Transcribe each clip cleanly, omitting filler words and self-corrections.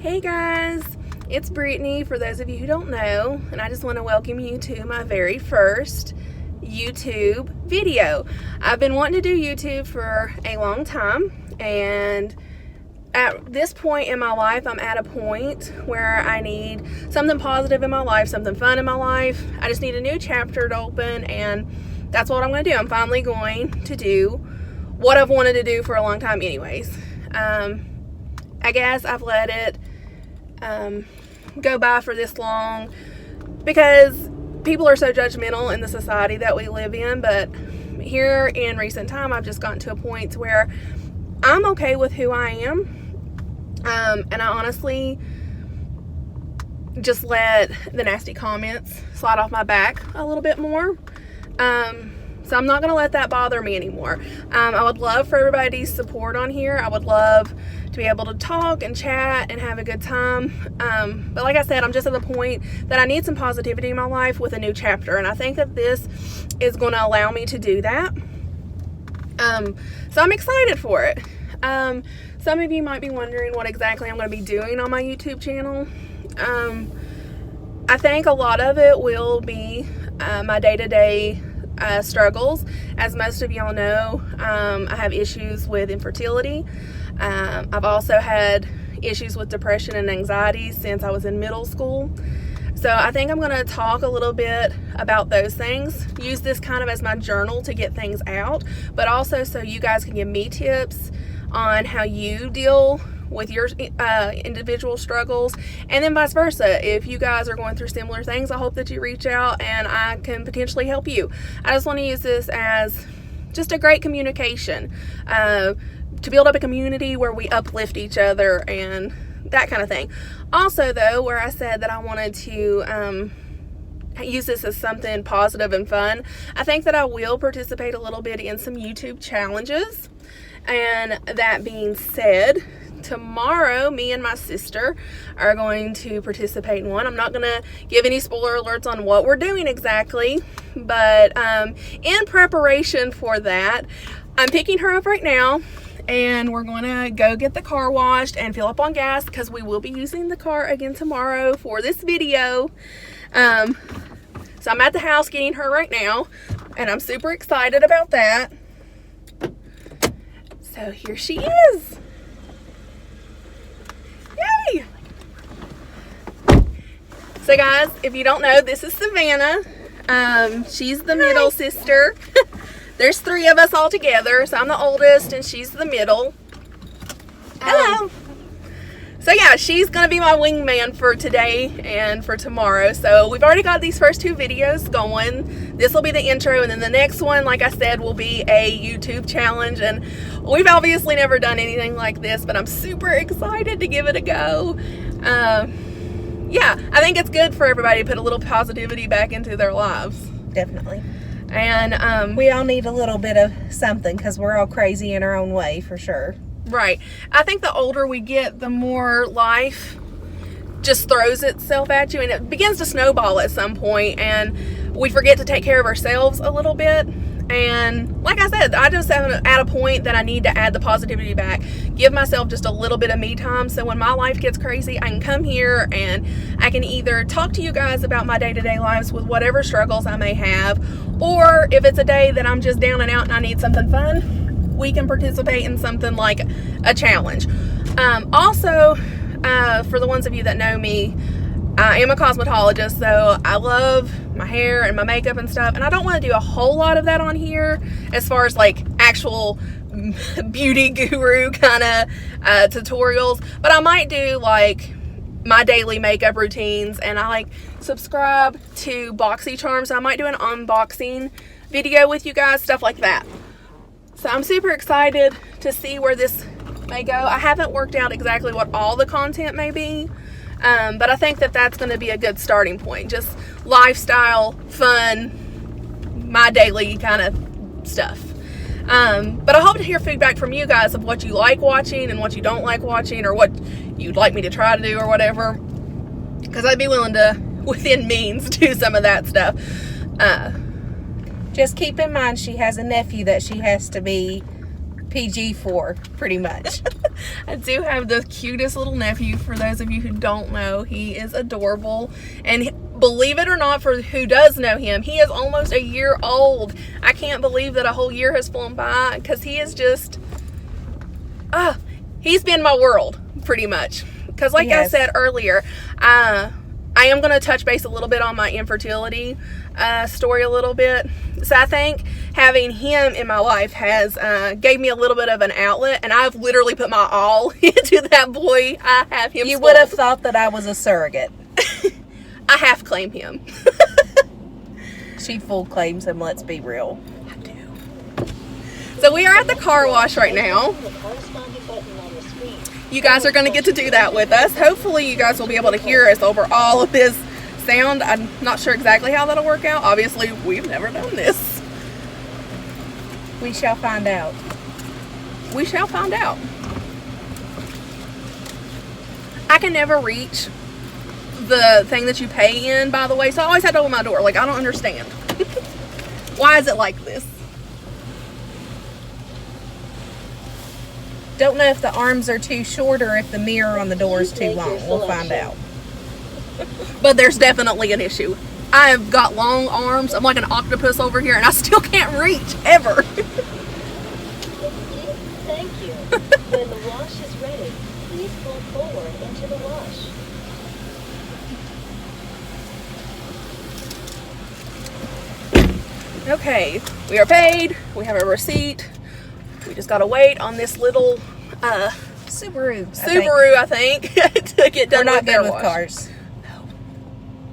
Hey guys, it's Brittany, for those of you who don't know, and I just want to welcome you to my very first YouTube video. I've been wanting to do YouTube for a long time, and at this point in my life, I'm at a point where I need something positive in my life, something fun in my life. I just need a new chapter to open, and that's what I'm going to do. I'm finally going to do what I've wanted to do for a long time anyways. I guess I've let it go by for this long because people are so judgmental in the society that we live in, but here in recent time I've just gotten to a point where I'm okay with who I am, and I honestly just let the nasty comments slide off my back a little bit more. So I'm not going to let that bother me anymore. I would love for everybody's support on here. I would love to be able to talk and chat and have a good time. But like I said, I'm just at the point that I need some positivity in my life with a new chapter. And I think that this is going to allow me to do that. So I'm excited for it. Some of you might be wondering what exactly I'm going to be doing on my YouTube channel. I think a lot of it will be my day-to-day struggles. As most of y'all know, I have issues with infertility. I've also had issues with depression and anxiety since I was in middle school. So I think I'm going to talk a little bit about those things, use this kind of as my journal to get things out, but also so you guys can give me tips on how you deal with your individual struggles, and then vice versa. If you guys are going through similar things, I hope that you reach out and I can potentially help you. I just want to use this as just a great communication to build up a community where we uplift each other and that kind of thing. Also though, where I said that I wanted to use this as something positive and fun, I think that I will participate a little bit in some YouTube challenges. And that being said, tomorrow, me and my sister are going to participate in one. I'm not going to give any spoiler alerts on what we're doing exactly, but in preparation for that, I'm picking her up right now, and we're going to go get the car washed and fill up on gas because we will be using the car again tomorrow for this video. So I'm at the house getting her right now, and I'm super excited about that. So here she is. Yay! So guys, if you don't know, this is Savannah. She's the middle sister. There's three of us all together, so I'm the oldest and she's the middle. Hello. So yeah, she's gonna be my wingman for today and for tomorrow. So we've already got these first two videos going. This will be the intro, and then the next one, like I said, will be a YouTube challenge. And we've obviously never done anything like this, but I'm super excited to give it a go. Yeah, I think it's good for everybody to put a little positivity back into their lives. Definitely. And we all need a little bit of something because we're all crazy in our own way, for sure. Right. I think the older we get, the more life just throws itself at you, and it begins to snowball at some point, and we forget to take care of ourselves a little bit. And like I said, I just am at a point that I need to add the positivity back, give myself just a little bit of me time, so when my life gets crazy, I can come here and I can either talk to you guys about my day-to-day lives with whatever struggles I may have, or if it's a day that I'm just down and out and I need something fun, we can participate in something like a challenge. Also, for the ones of you that know me, I am a cosmetologist, so I love my hair and my makeup and stuff, and I don't want to do a whole lot of that on here as far as like actual beauty guru kind of tutorials, but I might do like my daily makeup routines, and I like subscribe to BoxyCharm, so I might do an unboxing video with you guys, stuff like that. So I'm super excited to see where this may go. I haven't worked out exactly what all the content may be, but I think that that's going to be a good starting point. Just lifestyle, fun, my daily kind of stuff. But I hope to hear feedback from you guys of what you like watching and what you don't like watching, or what you'd like me to try to do or whatever, because I'd be willing to, within means, do some of that stuff. Just keep in mind she has a nephew that she has to be PG-4, pretty much. I do have the cutest little nephew. For those of you who don't know, he is adorable. And believe it or not, for who does know him, he is almost a year old. I can't believe that a whole year has flown by, because he is just, he's been my world, pretty much. Because like I said earlier, I am going to touch base a little bit on my infertility story a little bit. So I think having him in my life has gave me a little bit of an outlet, and I've literally put my all into that boy. I have him. You would have thought that I was a surrogate. I half claim him. She full claims him, let's be real. I do. So we are at the car wash right now. You guys are going to get to do that with us. Hopefully you guys will be able to hear us over all of this sound. I'm not sure exactly how that'll work out. Obviously, we've never done this. We shall find out. We shall find out. I can never reach the thing that you pay in, by the way, so I always had to open my door. Like, I don't understand. Why is it like this? Don't know if the arms are too short or if the mirror on the door is too long. We'll find out. But there's definitely an issue. I have got long arms. I'm like an octopus over here, and I still can't reach, ever. Thank you. When the wash is ready, please pull forward into the wash. Okay, we are paid. We have a receipt. We just gotta wait on this little Subaru, I think to get done. We're not with their good with wash. cars.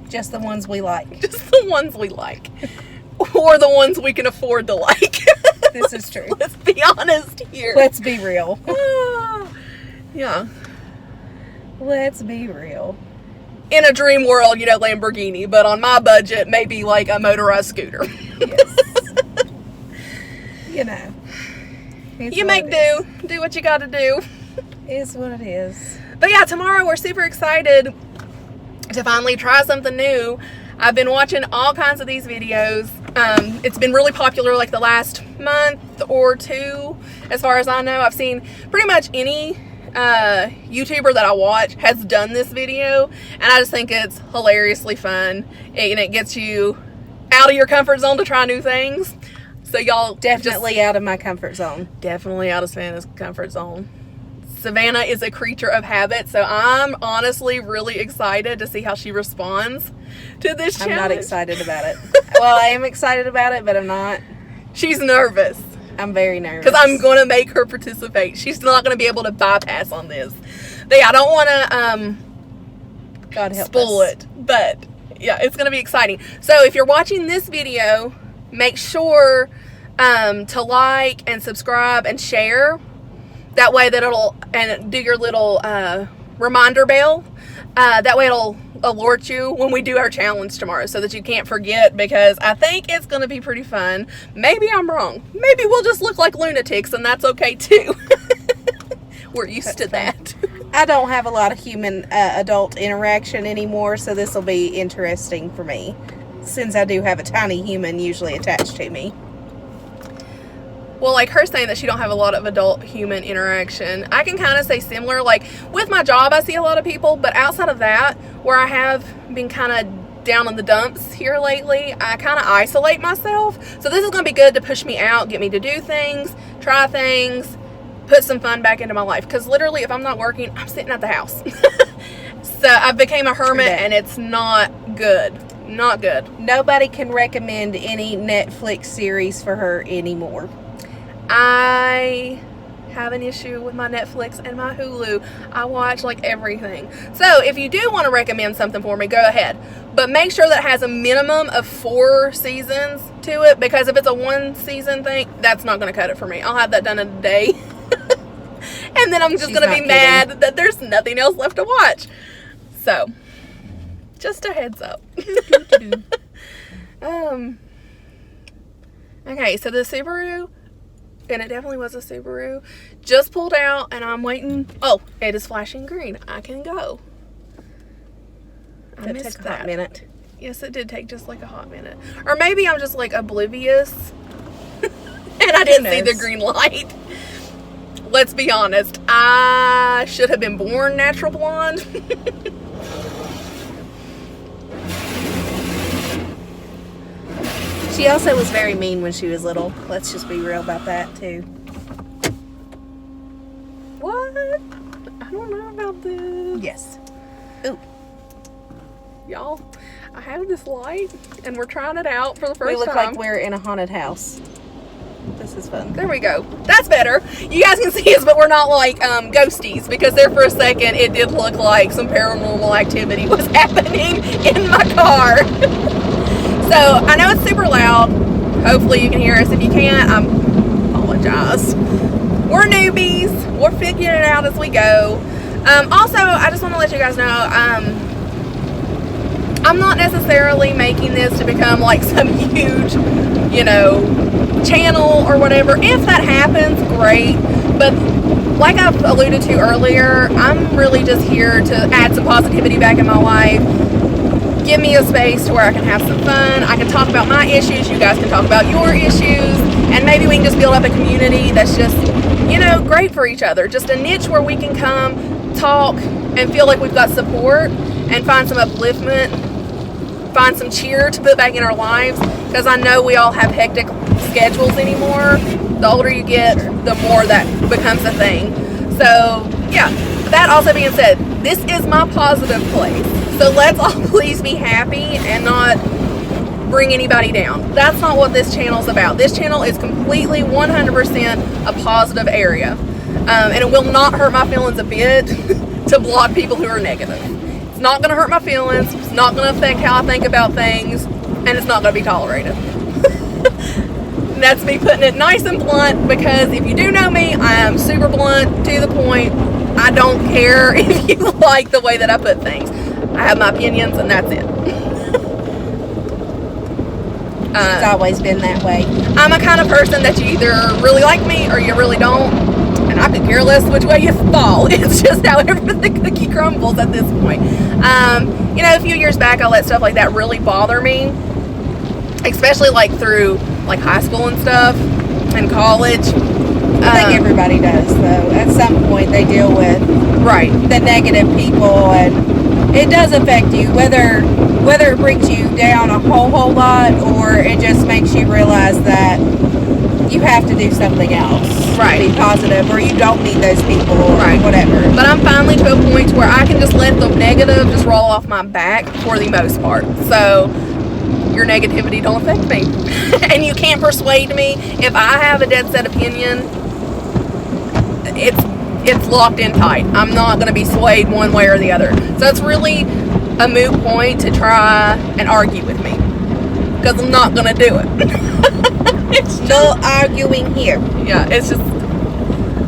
Just the ones we like. Just the ones we like, or the ones we can afford to like. This is true. Let's be honest here. Let's be real. Yeah. Let's be real. In a dream world, Lamborghini, but on my budget, maybe like a motorized scooter. Yes. It's You what make it do. Do what you gotta do. is. It's what it is. But yeah, tomorrow we're super excited to finally try something new. I've been watching all kinds of these videos. It's been really popular like the last month or two, as far as I know. I've seen pretty much any YouTuber that I watch has done this video, and I just think it's hilariously fun, and it gets you out of your comfort zone to try new things. So y'all Definitely out of my comfort zone. definitely out of Savannah's comfort zone. Savannah is a creature of habit, so I'm honestly really excited to see how she responds to this challenge. I'm not excited about it. Well, I am excited about it, but I'm not. She's nervous I'm very nervous. because I'm going to make her participate. She's not going to be able to bypass on this. But yeah, I don't want to God help spoil us. it, but yeah, it's going to be exciting. So if you're watching this video, make sure to like and subscribe and share. That way that and do your little reminder bell. That way it'll alert you when we do our challenge tomorrow, so that you can't forget, because I think it's going to be pretty fun. Maybe I'm wrong. Maybe we'll just look like lunatics, and that's okay too. We're used to that. I don't have a lot of human adult interaction anymore, so this will be interesting for me, since I do have a tiny human usually attached to me. Well, like her saying that she don't have a lot of adult human interaction, I can kind of say similar. Like with my job, I see a lot of people, but outside of that, where I have been kind of down in the dumps here lately, I kind of isolate myself. So this is going to be good to push me out, get me to do things, try things, put some fun back into my life. Because literally, if I'm not working, I'm sitting at the house. So I became a hermit, and it's not good. Not good. Nobody can recommend any Netflix series for her anymore. I have an issue with my Netflix and my Hulu. I watch like everything. So if you do want to recommend something for me, go ahead. But make sure that it has a minimum of 4 seasons to it, because if it's a 1 season thing, that's not going to cut it for me. I'll have that done in a day. And then I'm just going to be mad that there's nothing else left to watch. So, just a heads up. Okay, so the Subaru, and it definitely was a Subaru, just pulled out, and I'm waiting. Oh, it is flashing green. I can go. I missed took a hot minute. Yes, it did take just like a hot minute. Or maybe I'm just like oblivious and I didn't see the green light. let's be honest. I should have been born natural blonde. She also was very mean when she was little. Let's just be real about that, too. What? I don't know about this. Yes. Ooh. Y'all, I have this light, and we're trying it out for the first time. We look like we're in a haunted house. This is fun. There we go. That's better. You guys can see us, but we're not like ghosties, because there for a second it did look like some paranormal activity was happening in my car. So I know it's super loud. Hopefully you can hear us. If you can't, I apologize. We're newbies. We're figuring it out as we go. Also, I just want to let you guys know, I'm not necessarily making this to become like some huge, you know, channel or whatever. If that happens, great. But like I've alluded to earlier, I'm really just here to add some positivity back in my life. Give me a space to where I can have some fun. I can talk about my issues. You guys can talk about your issues. And maybe we can just build up a community that's just, you know, great for each other. Just a niche where we can come, talk, and feel like we've got support and find some upliftment, find some cheer to put back in our lives. Because I know we all have hectic schedules anymore. The older you get, the more that becomes a thing. So, yeah. That also being said, this is my positive place. So let's all please be happy and not bring anybody down. That's not what this channel is about. This channel is completely 100% a positive area. And it will not hurt my feelings a bit to block people who are negative. It's not going to hurt my feelings. It's not going to affect how I think about things. And it's not going to be tolerated. That's me putting it nice and blunt, because if you do know me, I am super blunt, to the point. I don't care if you like the way that I put things. I have my opinions, and that's it. It's always been that way. I'm a kind of person that you either really like me or you really don't, and I could care less which way you fall. It's just however the cookie crumbles at this point. You know, a few years back, I let stuff like that really bother me, especially like through like high school and stuff and college. I think everybody does, though. At some point, they deal with the negative people, and it does affect you, whether it brings you down a whole lot, or it just makes you realize that you have to do something else to be positive, or you don't need those people, or whatever. But I'm finally to a point where I can just let the negative just roll off my back for the most part. So your negativity don't affect me. And you can't persuade me. If I have a dead set opinion, it's locked in tight. I'm not going to be swayed one way or the other. So it's really a moot point to try and argue with me, because I'm not going to do it. It's no arguing here. Yeah, it's just,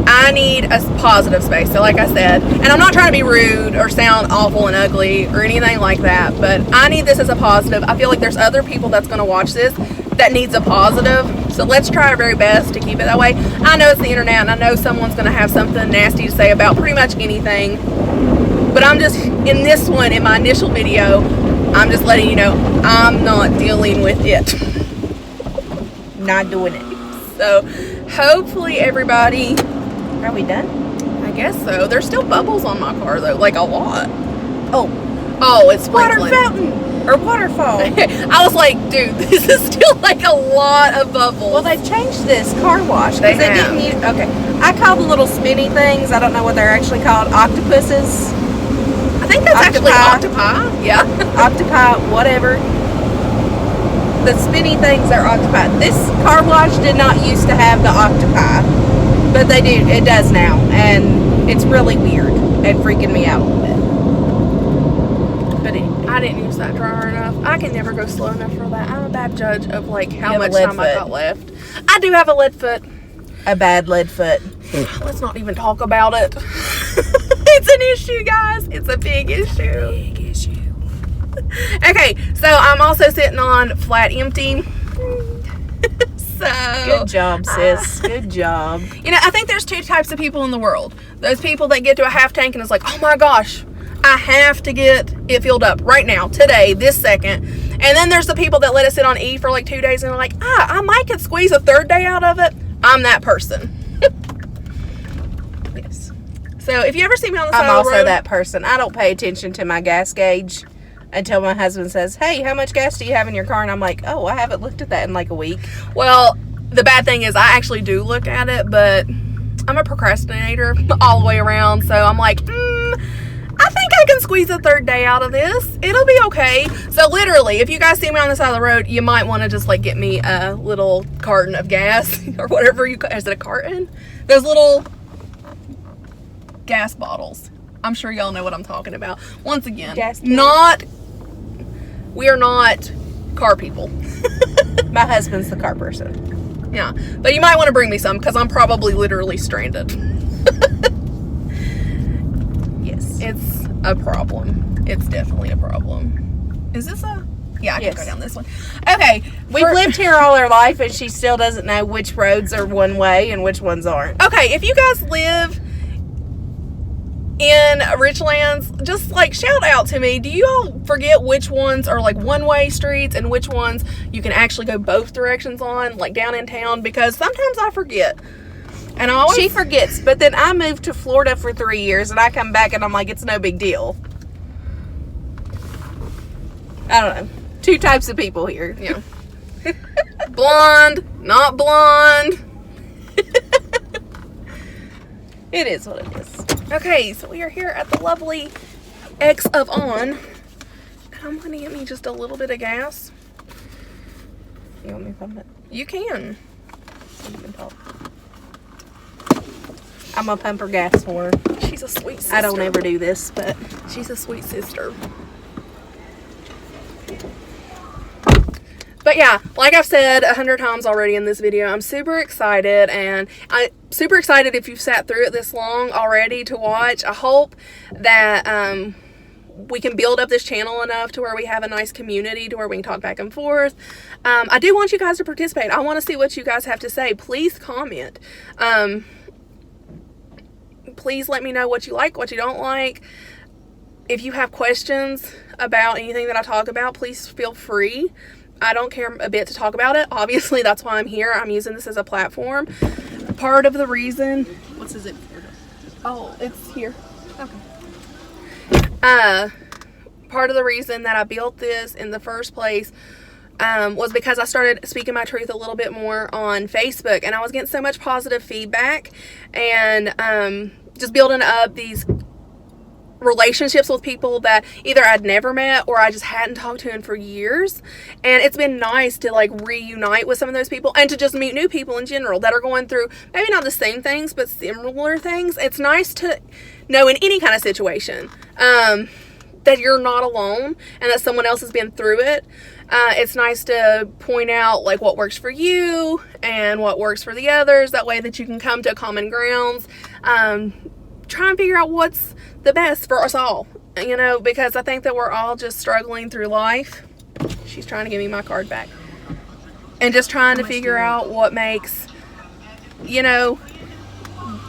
I need a positive space. So like I said, and I'm not trying to be rude or sound awful and ugly or anything like that, but I need this as a positive. I feel like there's other people that's going to watch this that needs a positive. So let's try our very best to keep it that way. I know it's the internet, and I know someone's going to have something nasty to say about pretty much anything. But I'm just, in this one, in my initial video, I'm just letting you know I'm not dealing with it. Not doing it. So hopefully everybody... Are we done? I guess so. There's still bubbles on my car, though. Like, a lot. Oh, it's water sprinkling. fountain. Or waterfall. I was like, dude, this is still like a lot of bubbles. Well, they've changed this car wash. They have. Okay. I call the little spinny things, I don't know what they're actually called, octopuses. I think that's actually octopi. Yeah. Octopi, whatever. The spinny things are octopi. This car wash did not used to have the octopi, but they do. It does now, and it's really weird and freaking me out a little bit. But anyway. I didn't use that dryer enough. I can never go slow enough for that. I'm a bad judge of like how much time I got left. I do have a lead foot. A bad lead foot. Let's not even talk about it. It's an issue, guys. It's a big issue. Big issue. Okay, so I'm also sitting on flat empty. So good job, sis. Good job. You know, I think there's two types of people in the world. Those people that get to a half tank and it's like, oh my gosh, I have to get it filled up right now, today, this second. And then there's the people that let it sit on E for like 2 days and are like, I might could squeeze a third day out of it. I'm that person. So if you ever see me on the side I'm of the also road, that person. I don't pay attention to my gas gauge until my husband says, hey, how much gas do you have in your car? And I'm like, oh, I haven't looked at that in like a week. well, the bad thing is I actually do look at it, but I'm a procrastinator all the way around. So I'm like, I think I can squeeze a third day out of this. It'll be okay. So literally, if you guys see me on the side of the road, you might want to just like get me a little carton of gas or whatever you call. Is it a carton? Those little gas bottles. I'm sure y'all know what I'm talking about. Once again, we are not car people. My husband's the car person. Yeah, but you might want to bring me some because I'm probably literally stranded. Yes. It's a problem. It's definitely a problem. Is this a... Yeah, I can go down this one. Okay. We've lived here all our life, and she still doesn't know which roads are one way and which ones aren't. Okay, if you guys live in Richlands, just like shout out to me. Do you all forget which ones are like one-way streets and which ones you can actually go both directions on, like down in town? Because sometimes I forget. And she forgets, but then I moved to Florida for 3 years, and I come back, and I'm like, it's no big deal. I don't know. 2 types of people here. Yeah. Blonde, not blonde. It is what it is. Okay, so we are here at the lovely X of On. And I'm going to get me just a little bit of gas. You want me to pump it? You can. You can talk. I'm going to pump her gas for her. She's a sweet sister. I don't ever do this, but she's a sweet sister. But yeah, like I've said 100 times already in this video, I'm super excited, and I'm super excited if you've sat through it this long already to watch. I hope that we can build up this channel enough to where we have a nice community to where we can talk back and forth. I do want you guys to participate. I want to see what you guys have to say. Please comment. Please let me know what you like, what you don't like. If you have questions about anything that I talk about, please feel free. I don't care a bit to talk about it. Obviously, that's why I'm here. I'm using this as a platform. Part of the reason... what's his it for? Oh, it's here. Okay. Part of the reason that I built this in the first place was because I started speaking my truth a little bit more on Facebook, and I was getting so much positive feedback, and just building up these relationships with people that either I'd never met or I just hadn't talked to in for years. And it's been nice to like reunite with some of those people and to just meet new people in general that are going through maybe not the same things but similar things. It's nice to know in any kind of situation that you're not alone and that someone else has been through it. It's nice to point out like what works for you and what works for the others, that way that you can come to common grounds. Try and figure out what's the best for us all, you know, because I think that we're all just struggling through life. She's trying to give me my card back. And just trying to figure out what makes, you know,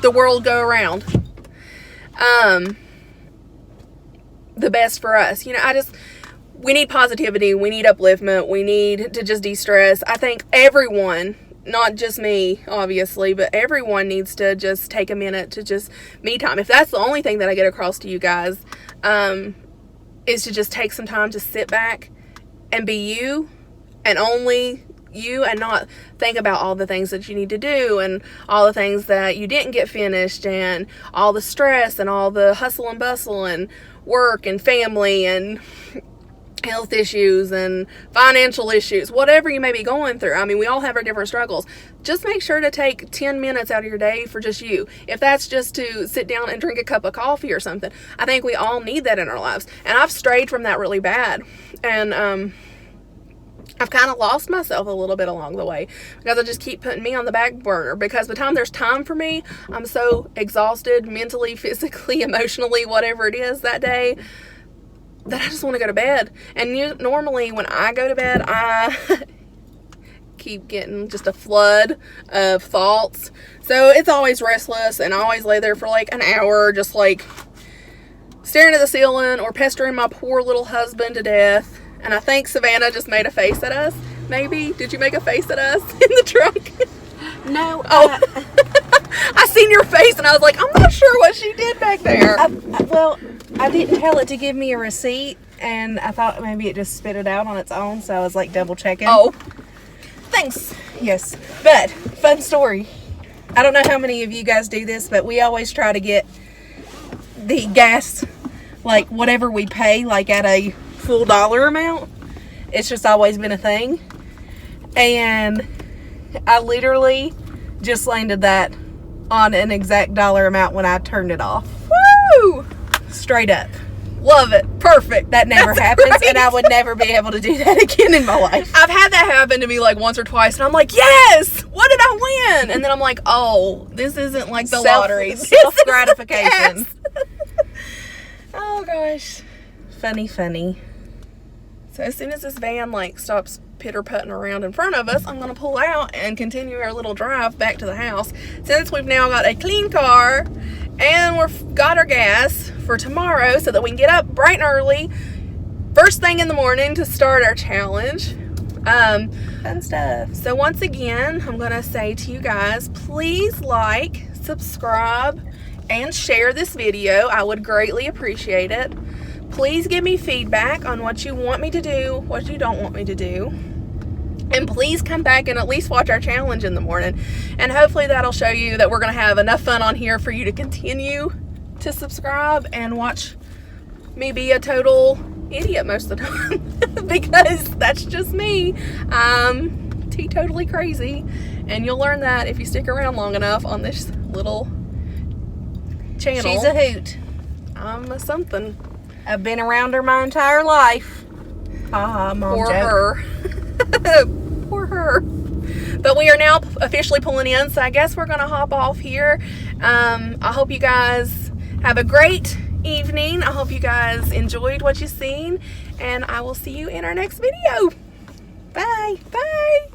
the world go around. The best for us. You know, we need positivity. We need upliftment. We need to just de-stress. I think everyone, not just me, obviously, but everyone needs to just take a minute to just me time. If that's the only thing that I get across to you guys, is to just take some time to sit back and be you and only you, and not think about all the things that you need to do and all the things that you didn't get finished and all the stress and all the hustle and bustle and work and family and health issues and financial issues, whatever you may be going through. I mean, we all have our different struggles. Just make sure to take 10 minutes out of your day for just you. If that's just to sit down and drink a cup of coffee or something, I think we all need that in our lives. And I've strayed from that really bad. And I've kind of lost myself a little bit along the way because I just keep putting me on the back burner, because by the time there's time for me, I'm so exhausted mentally, physically, emotionally, whatever it is that day, that I just want to go to bed. And normally when I go to bed, I keep getting just a flood of thoughts. So it's always restless, and I always lay there for like an hour just like staring at the ceiling or pestering my poor little husband to death. And I think Savannah just made a face at us. Maybe. Did you make a face at us in the trunk? No. Oh. I seen your face and I was like, I'm not sure what she did back there. Well, I didn't tell it to give me a receipt, and I thought maybe it just spit it out on its own, so I was like double checking. Oh, thanks. Yes. But, fun story. I don't know how many of you guys do this, but we always try to get the gas, like whatever we pay, like at a full dollar amount. It's just always been a thing. And I literally just landed that on an exact dollar amount when I turned it off. Woo! Straight up. Love it. Perfect. That never That's happens, great. and I would never be able to do that again in my life. I've had that happen to me like once or twice, and I'm like, yes! What did I win? And then I'm like, oh, this isn't like the lottery. Self-gratification. Yes. Oh, gosh. Funny. So as soon as this van like stops pitter-putting around in front of us, I'm going to pull out and continue our little drive back to the house. Since we've now got a clean car and we've got our gas for tomorrow so that we can get up bright and early, first thing in the morning to start our challenge. Fun stuff. So once again, I'm going to say to you guys, please like, subscribe, and share this video. I would greatly appreciate it. Please give me feedback on what you want me to do, what you don't want me to do. And please come back and at least watch our challenge in the morning. And hopefully that'll show you that we're going to have enough fun on here for you to continue to subscribe and watch me be a total idiot most of the time. Because that's just me. I'm teetotally crazy. And you'll learn that if you stick around long enough on this little channel. She's a hoot. I'm a something. I've been around her my entire life. Mom Poor joke. her. Poor her. But we are now officially pulling in, so I guess we're going to hop off here. I hope you guys have a great evening. I hope you guys enjoyed what you've seen, and I will see you in our next video. Bye. Bye.